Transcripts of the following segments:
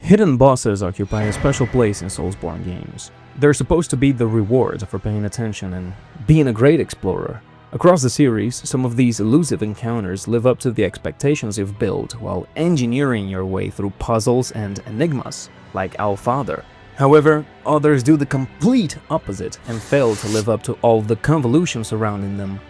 Hidden bosses occupy a special place in Soulsborne games. They're supposed to be the reward for paying attention and being a great explorer. Across the series, some of these elusive encounters live up to the expectations you've built while engineering your way through puzzles and enigmas, like Our Father. However, others do the complete opposite and fail to live up to all the convolution surrounding them.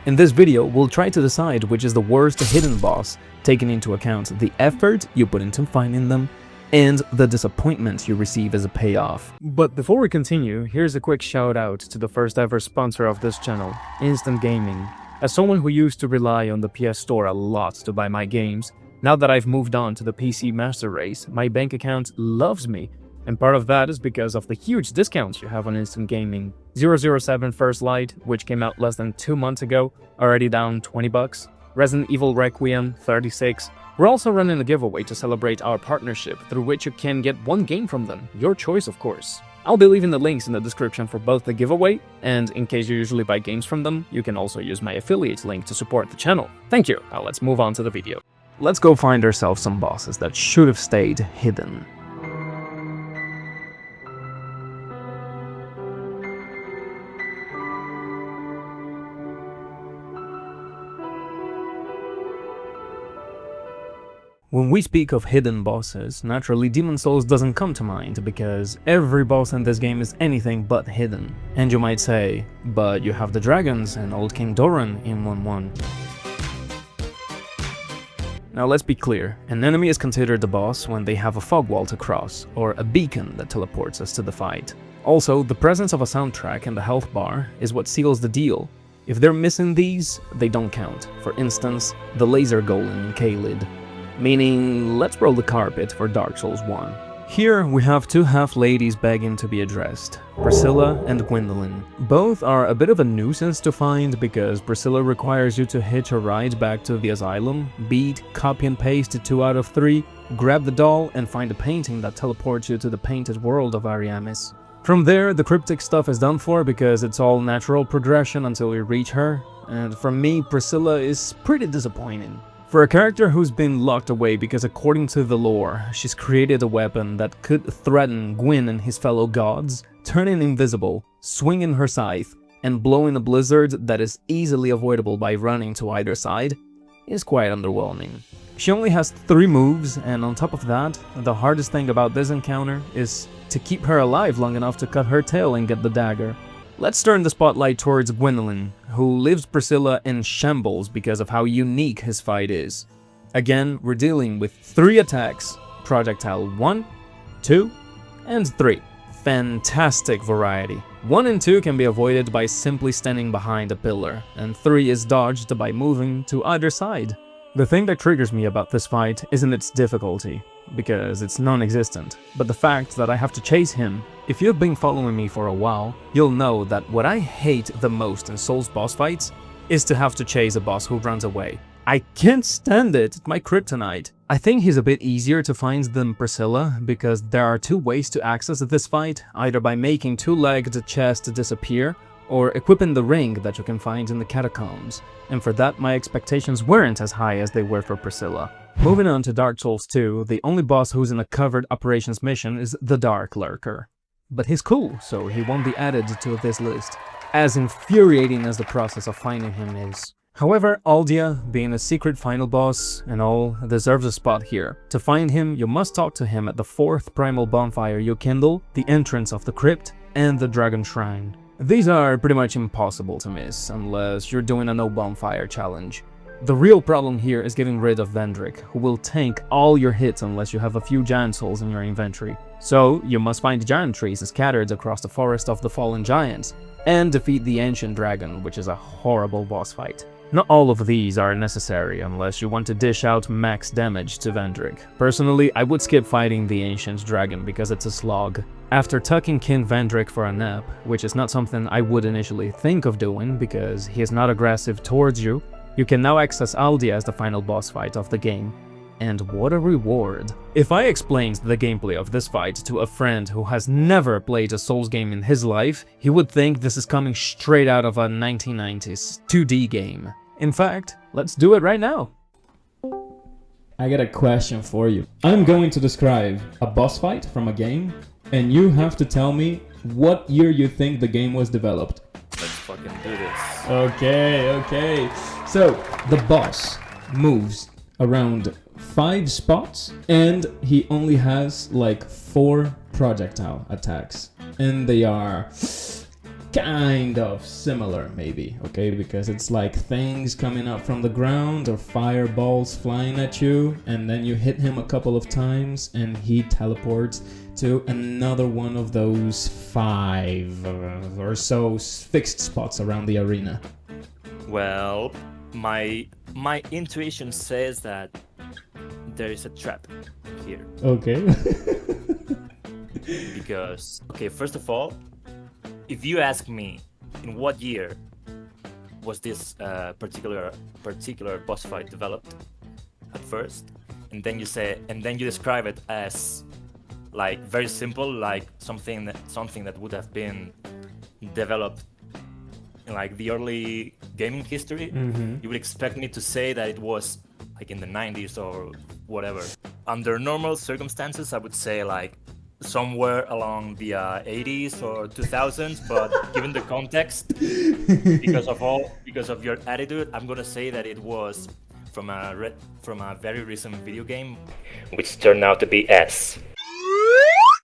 In this video, we'll try to decide which is the worst hidden boss, taking into account the effort you put into finding them and the disappointment you receive as a payoff. But before we continue, here's a quick shout out to the first ever sponsor of this channel, Instant Gaming. As someone who used to rely on the PS Store a lot to buy my games, now that I've moved on to the PC Master Race, my bank account loves me. And part of that is because of the huge discounts you have on Instant Gaming. 007 First Light, which came out less than 2 months ago, already down $20. Resident Evil Requiem, 36. We're also running a giveaway to celebrate our partnership, through which you can get one game from them, your choice of course. I'll be leaving the links in the description for both the giveaway, and in case you usually buy games from them, you can also use my affiliate link to support the channel. Thank you, now let's move on to the video. Let's go find ourselves some bosses that should have stayed hidden. When we speak of hidden bosses, naturally Demon's Souls doesn't come to mind because every boss in this game is anything but hidden. And you might say, but you have the dragons and Old King Doran in 1-1. Now let's be clear, an enemy is considered the boss when they have a fog wall to cross, or a beacon that teleports us to the fight. Also, the presence of a soundtrack and the health bar is what seals the deal. If they're missing these, they don't count. For instance, the laser golem in Caelid. Meaning, let's roll the carpet for Dark Souls 1. Here we have two half-ladies begging to be addressed, Priscilla and Gwendolyn. Both are a bit of a nuisance to find because Priscilla requires you to hitch a ride back to the asylum, beat, copy and paste 2 out of 3, grab the doll and find a painting that teleports you to the painted world of Ariamis. From there, the cryptic stuff is done for because it's all natural progression until we reach her, and for me, Priscilla is pretty disappointing. For a character who's been locked away because according to the lore, she's created a weapon that could threaten Gwyn and his fellow gods, turning invisible, swinging her scythe, and blowing a blizzard that is easily avoidable by running to either side, is quite underwhelming. She only has 3 moves, and on top of that, the hardest thing about this encounter is to keep her alive long enough to cut her tail and get the dagger. Let's turn the spotlight towards Gwendolyn, who leaves Priscilla in shambles because of how unique his fight is. Again, we're dealing with 3 attacks, projectile 1, 2, and 3. Fantastic variety. 1 and 2 can be avoided by simply standing behind a pillar, and 3 is dodged by moving to either side. The thing that triggers me about this fight isn't its difficulty, because it's non-existent, but the fact that I have to chase him. If you've been following me for a while, you'll know that what I hate the most in Souls boss fights is to have to chase a boss who runs away. I can't stand it, it's my kryptonite. I think he's a bit easier to find than Priscilla, because there are 2 ways to access this fight, either by making 2-legged chest disappear, or equipping the ring that you can find in the catacombs, and for that my expectations weren't as high as they were for Priscilla. Moving on to Dark Souls 2, the only boss who's in a covered operations mission is the Dark Lurker. But he's cool, so he won't be added to this list, as infuriating as the process of finding him is. However, Aldia, being a secret final boss and all, deserves a spot here. To find him, you must talk to him at the 4th primal bonfire you kindle, the entrance of the crypt, and the Dragon Shrine. These are pretty much impossible to miss, unless you're doing a no bonfire challenge. The real problem here is getting rid of Vendrick, who will tank all your hits unless you have a few giant souls in your inventory. So, you must find giant trees scattered across the forest of the fallen giants, and defeat the ancient dragon, which is a horrible boss fight. Not all of these are necessary unless you want to dish out max damage to Vendrick. Personally, I would skip fighting the ancient dragon because it's a slog. After tucking King Vendrick for a nap, which is not something I would initially think of doing because he is not aggressive towards you, you can now access Aldia as the final boss fight of the game. And what a reward. If I explained the gameplay of this fight to a friend who has never played a Souls game in his life, he would think this is coming straight out of a 1990s 2D game. In fact, let's do it right now. I got a question for you. I'm going to describe a boss fight from a game, and you have to tell me what year you think the game was developed. Let's fucking do this. Okay. So, the boss moves around 5 spots, and he only has like 4 projectile attacks. And they are kind of similar, maybe, okay? Because it's like things coming up from the ground or fireballs flying at you, and then you hit him a couple of times and he teleports to another one of those 5 or so fixed spots around the arena. Well, my intuition says that there is a trap here. Okay. Because, okay, first of all, if you ask me in what year was this particular boss fight developed at first, and then you describe it as like very simple, like something that would have been developed in like the early gaming history, you would expect me to say that it was like in the 90s or whatever. Under normal circumstances, I would say like somewhere along the 80s or 2000s, but given the context, because of your attitude, I'm gonna say that it was from a very recent video game, which turned out to be S.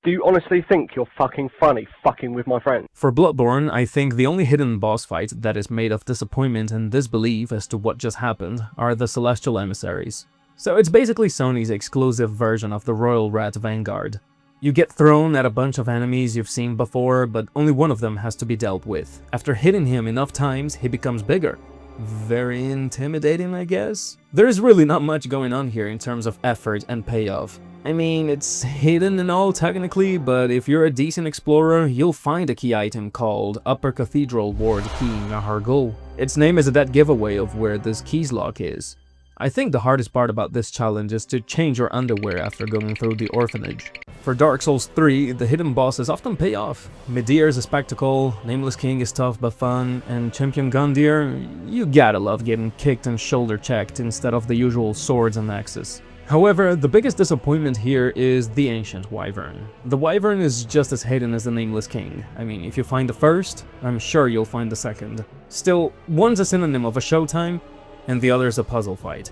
Do you honestly think you're fucking funny fucking with my friend? For Bloodborne, I think the only hidden boss fight that is made of disappointment and disbelief as to what just happened are the Celestial Emissaries. So it's basically Sony's exclusive version of the Royal Rat Vanguard. You get thrown at a bunch of enemies you've seen before, but only one of them has to be dealt with. After hitting him enough times, he becomes bigger. Very intimidating, I guess? There is really not much going on here in terms of effort and payoff. I mean, it's hidden and all technically, but if you're a decent explorer, you'll find a key item called Upper Cathedral Ward Key Nahargul. Its name is a dead giveaway of where this keys lock is. I think the hardest part about this challenge is to change your underwear after going through the orphanage. For Dark Souls 3, the hidden bosses often pay off. Midir is a spectacle, Nameless King is tough but fun, and Champion Gundyr, you gotta love getting kicked and shoulder checked instead of the usual swords and axes. However, the biggest disappointment here is the Ancient Wyvern. The Wyvern is just as hidden as the Nameless King. I mean, if you find the first, I'm sure you'll find the second. Still, one's a synonym of a showtime, and the other's a puzzle fight.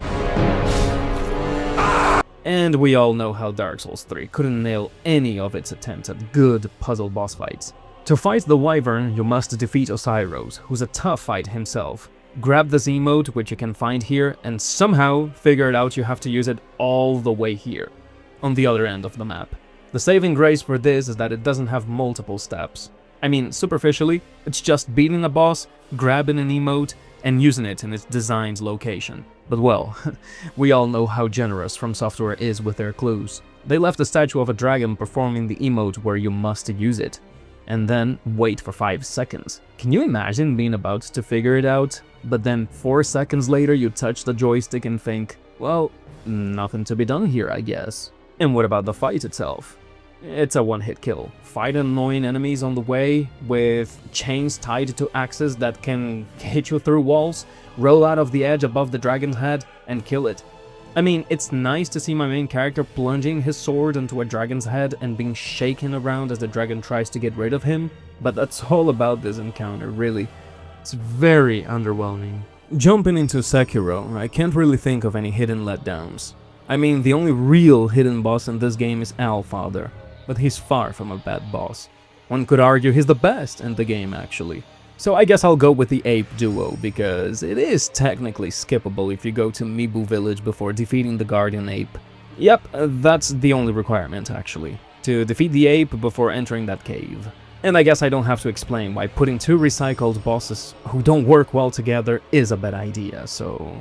And we all know how Dark Souls 3 couldn't nail any of its attempts at good puzzle boss fights. To fight the Wyvern, you must defeat Osiros, who's a tough fight himself. Grab this emote, which you can find here, and somehow figure it out you have to use it all the way here, on the other end of the map. The saving grace for this is that it doesn't have multiple steps. I mean, superficially, it's just beating a boss, grabbing an emote, and using it in its designed location. But well, we all know how generous FromSoftware is with their clues. They left a statue of a dragon performing the emote where you must use it, and then wait for 5 seconds. Can you imagine being about to figure it out, but then 4 seconds later you touch the joystick and think, well, nothing to be done here, I guess. And what about the fight itself? It's a one-hit kill. Fight annoying enemies on the way with chains tied to axes that can hit you through walls, roll out of the edge above the dragon's head, and kill it. I mean, it's nice to see my main character plunging his sword into a dragon's head and being shaken around as the dragon tries to get rid of him, but that's all about this encounter, really. It's very underwhelming. Jumping into Sekiro, I can't really think of any hidden letdowns. I mean, the only real hidden boss in this game is Allfather, but he's far from a bad boss. One could argue he's the best in the game, actually. So I guess I'll go with the Ape Duo, because it is technically skippable if you go to Mibu Village before defeating the Guardian Ape. Yep, that's the only requirement, actually. To defeat the ape before entering that cave. And I guess I don't have to explain why putting 2 recycled bosses who don't work well together is a bad idea, so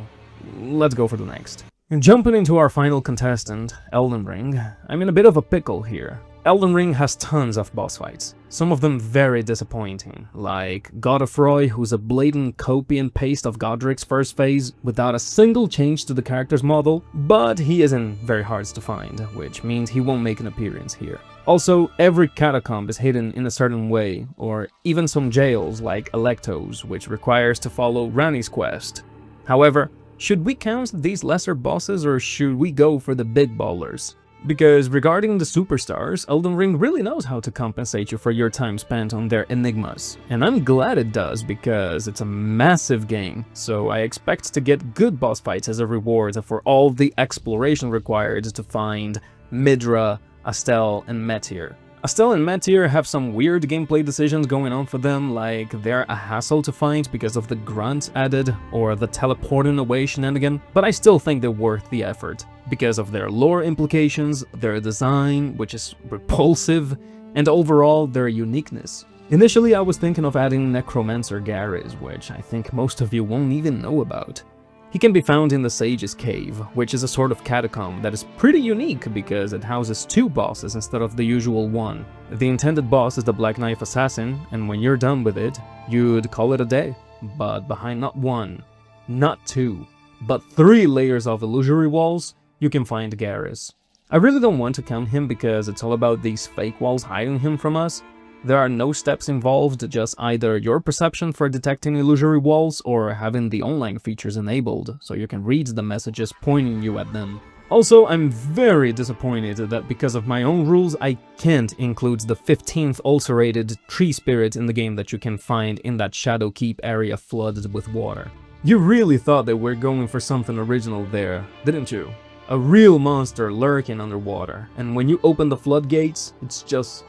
let's go for the next. Jumping into our final contestant, Elden Ring, I'm in a bit of a pickle here. Elden Ring has tons of boss fights, some of them very disappointing, like Godofroy, who's a blatant copy and paste of Godric's first phase without a single change to the character's model, but he isn't very hard to find, which means he won't make an appearance here. Also, every catacomb is hidden in a certain way, or even some jails like Electo's, which requires to follow Ranni's quest. However, Should we count these lesser bosses or should we go for the big ballers? Because regarding the superstars, Elden Ring really knows how to compensate you for your time spent on their enigmas. And I'm glad it does, because it's a massive game, so I expect to get good boss fights as a reward for all the exploration required to find Midra, Astel, and Metyr. Astel and Metyr have some weird gameplay decisions going on for them, like they're a hassle to find because of the grunt added or the teleporting away shenanigan, but I still think they're worth the effort because of their lore implications, their design, which is repulsive, and overall their uniqueness. Initially I was thinking of adding Necromancer Garrus, which I think most of you won't even know about. He can be found in the Sage's Cave, which is a sort of catacomb that is pretty unique because it houses 2 bosses instead of the usual one. The intended boss is the Black Knife Assassin, and when you're done with it, you'd call it a day. But behind not 1, not 2, but 3 layers of illusory walls, you can find Garrus. I really don't want to count him because it's all about these fake walls hiding him from us. There are no steps involved, just either your perception for detecting illusory walls or having the online features enabled, so you can read the messages pointing you at them. Also, I'm very disappointed that because of my own rules, I can't include the 15th ulcerated tree spirit in the game that you can find in that Shadow Keep area flooded with water. You really thought that we're going for something original there, didn't you? A real monster lurking underwater, and when you open the floodgates, it's just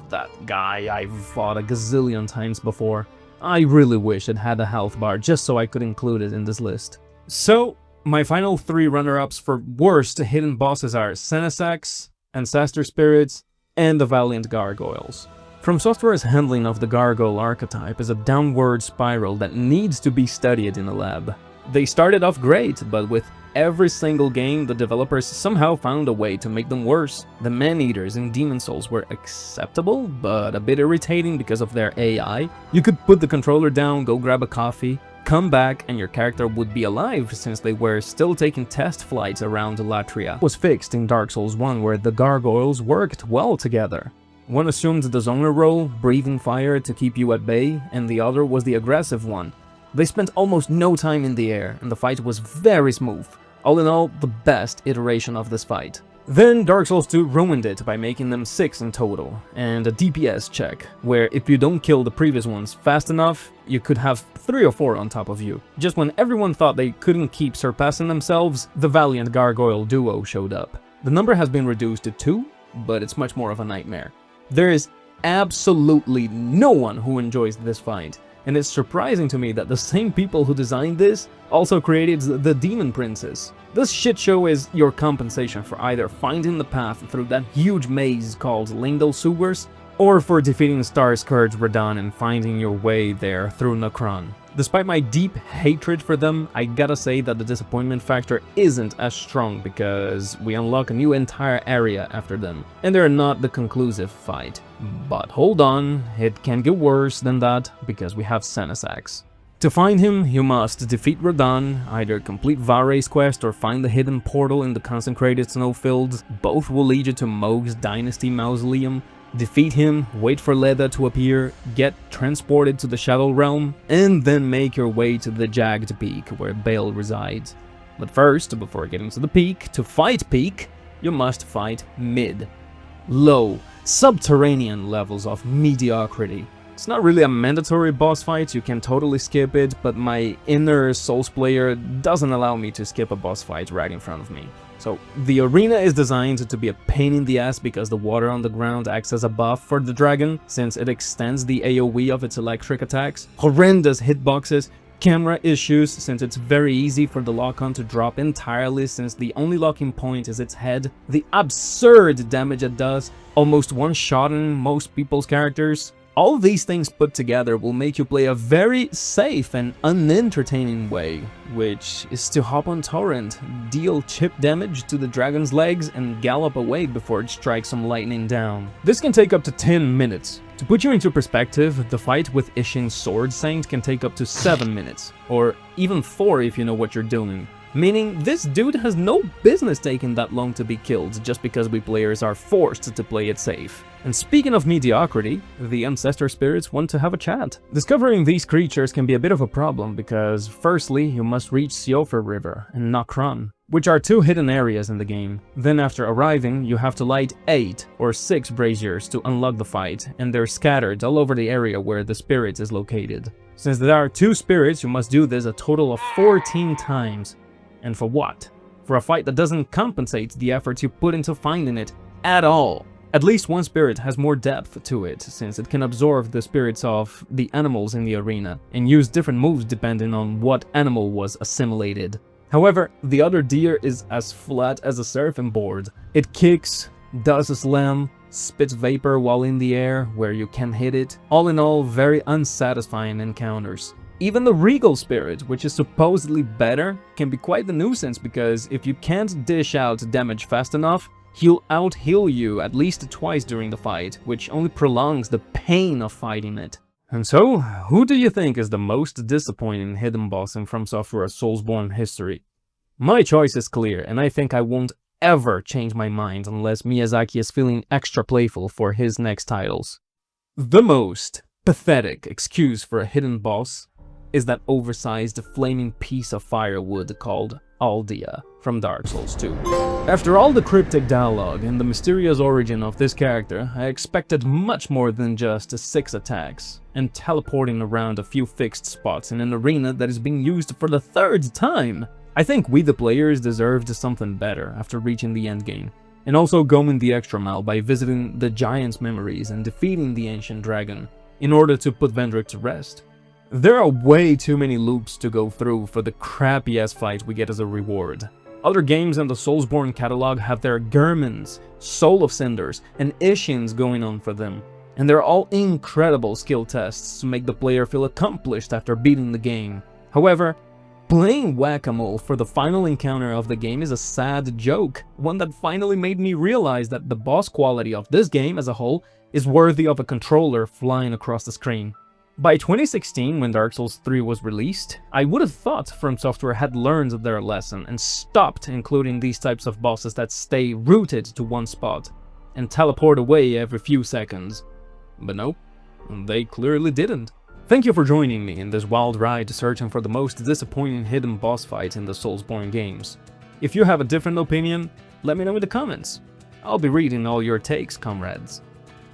that guy I've fought a gazillion times before. I really wish it had a health bar just so I could include it in this list. So, my final 3 runner-ups for worst hidden bosses are Senesax, Ancestor Spirits, and the Valiant Gargoyles. FromSoftware's handling of the Gargoyle archetype is a downward spiral that needs to be studied in a lab. They started off great, but with every single game, the developers somehow found a way to make them worse. The Man-Eaters in Demon's Souls were acceptable, but a bit irritating because of their AI. You could put the controller down, go grab a coffee, come back, and your character would be alive since they were still taking test flights around Latria. It was fixed in Dark Souls 1 where the gargoyles worked well together. One assumed the zoner role, breathing fire to keep you at bay, and the other was the aggressive one. They spent almost no time in the air, and the fight was very smooth. All in all, the best iteration of this fight. Then Dark Souls 2 ruined it by making them 6 in total, and a DPS check, where if you don't kill the previous ones fast enough, you could have 3 or 4 on top of you. Just when everyone thought they couldn't keep surpassing themselves, the Valiant Gargoyle duo showed up. The number has been reduced to 2, but it's much more of a nightmare. There is absolutely no one who enjoys this fight. And it's surprising to me that the same people who designed this also created the Demon Princess. This shitshow is your compensation for either finding the path through that huge maze called Lindel Sewers, or for defeating Star-Scourge Radahn and finding your way there through Nokron. Despite my deep hatred for them, I gotta say that the disappointment factor isn't as strong because we unlock a new entire area after them, and they're not the conclusive fight. But hold on, it can get worse than that because we have Senesax. To find him, you must defeat Radahn, either complete Vare's quest or find the hidden portal in the consecrated snowfields. Both will lead you to Mohg's Dynasty Mausoleum. Defeat him, wait for Leda to appear, get transported to the Shadow Realm, and then make your way to the Jagged Peak where Baal resides. But first, before getting to the peak, to fight Peak, you must fight Mid. Low, subterranean levels of mediocrity. It's not really a mandatory boss fight, you can totally skip it, but my inner Souls player doesn't allow me to skip a boss fight right in front of me. So, the arena is designed to be a pain in the ass because the water on the ground acts as a buff for the dragon, since it extends the AoE of its electric attacks. Horrendous hitboxes, camera issues, since it's very easy for the lock-on to drop entirely since the only locking point is its head. The absurd damage it does, almost one-shotting most people's characters. All these things put together will make you play a very safe and unentertaining way, which is to hop on torrent, deal chip damage to the dragon's legs, and gallop away before it strikes some lightning down. This can take up to 10 minutes. To put you into perspective, the fight with Ishin's Sword Saint can take up to 7 minutes, or even 4 if you know what you're doing. Meaning, this dude has no business taking that long to be killed just because we players are forced to play it safe. And speaking of mediocrity, the ancestor spirits want to have a chat. Discovering these creatures can be a bit of a problem because, firstly, you must reach Siofra River and Nokron, which are 2 hidden areas in the game. Then after arriving, you have to light 8 or 6 braziers to unlock the fight, and they're scattered all over the area where the spirit is located. Since there are 2 spirits, you must do this a total of 14 times. And for what? For a fight that doesn't compensate the effort you put into finding it at all. At least one spirit has more depth to it, since it can absorb the spirits of the animals in the arena, and use different moves depending on what animal was assimilated. However, the other deer is as flat as a surfing board. It kicks, does a slam, spits vapor while in the air where you can hit it. All in all, very unsatisfying encounters. Even the Regal Spirit, which is supposedly better, can be quite the nuisance because if you can't dish out damage fast enough, he'll out-heal you at least twice during the fight, which only prolongs the pain of fighting it. And so, who do you think is the most disappointing hidden boss in FromSoftware's Soulsborne history? My choice is clear, and I think I won't ever change my mind unless Miyazaki is feeling extra playful for his next titles. The most pathetic excuse for a hidden boss is that oversized flaming piece of firewood called Aldia from Dark Souls 2. After all the cryptic dialogue and the mysterious origin of this character, I expected much more than just 6 attacks, and teleporting around a few fixed spots in an arena that is being used for the 3rd time. I think we the players deserved something better after reaching the endgame, and also going the extra mile by visiting the Giant's memories and defeating the Ancient Dragon, in order to put Vendrick to rest. There are way too many loops to go through for the crappy-ass fight we get as a reward. Other games in the Soulsborne catalog have their Germans, Soul of Cinders, and Ishins going on for them, and they're all incredible skill tests to make the player feel accomplished after beating the game. However, playing Whack-A-Mole for the final encounter of the game is a sad joke, one that finally made me realize that the boss quality of this game as a whole is worthy of a controller flying across the screen. By 2016, when Dark Souls 3 was released, I would have thought FromSoftware had learned their lesson and stopped including these types of bosses that stay rooted to one spot and teleport away every few seconds. But nope, they clearly didn't. Thank you for joining me in this wild ride searching for the most disappointing hidden boss fight in the Soulsborne games. If you have a different opinion, let me know in the comments. I'll be reading all your takes, comrades.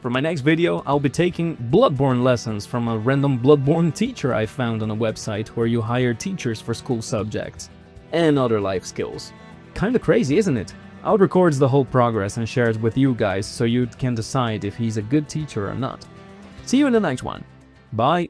For my next video, I'll be taking Bloodborne lessons from a random Bloodborne teacher I found on a website where you hire teachers for school subjects, and other life skills. Kinda crazy, isn't it? I'll record the whole progress and share it with you guys so you can decide if he's a good teacher or not. See you in the next one. Bye!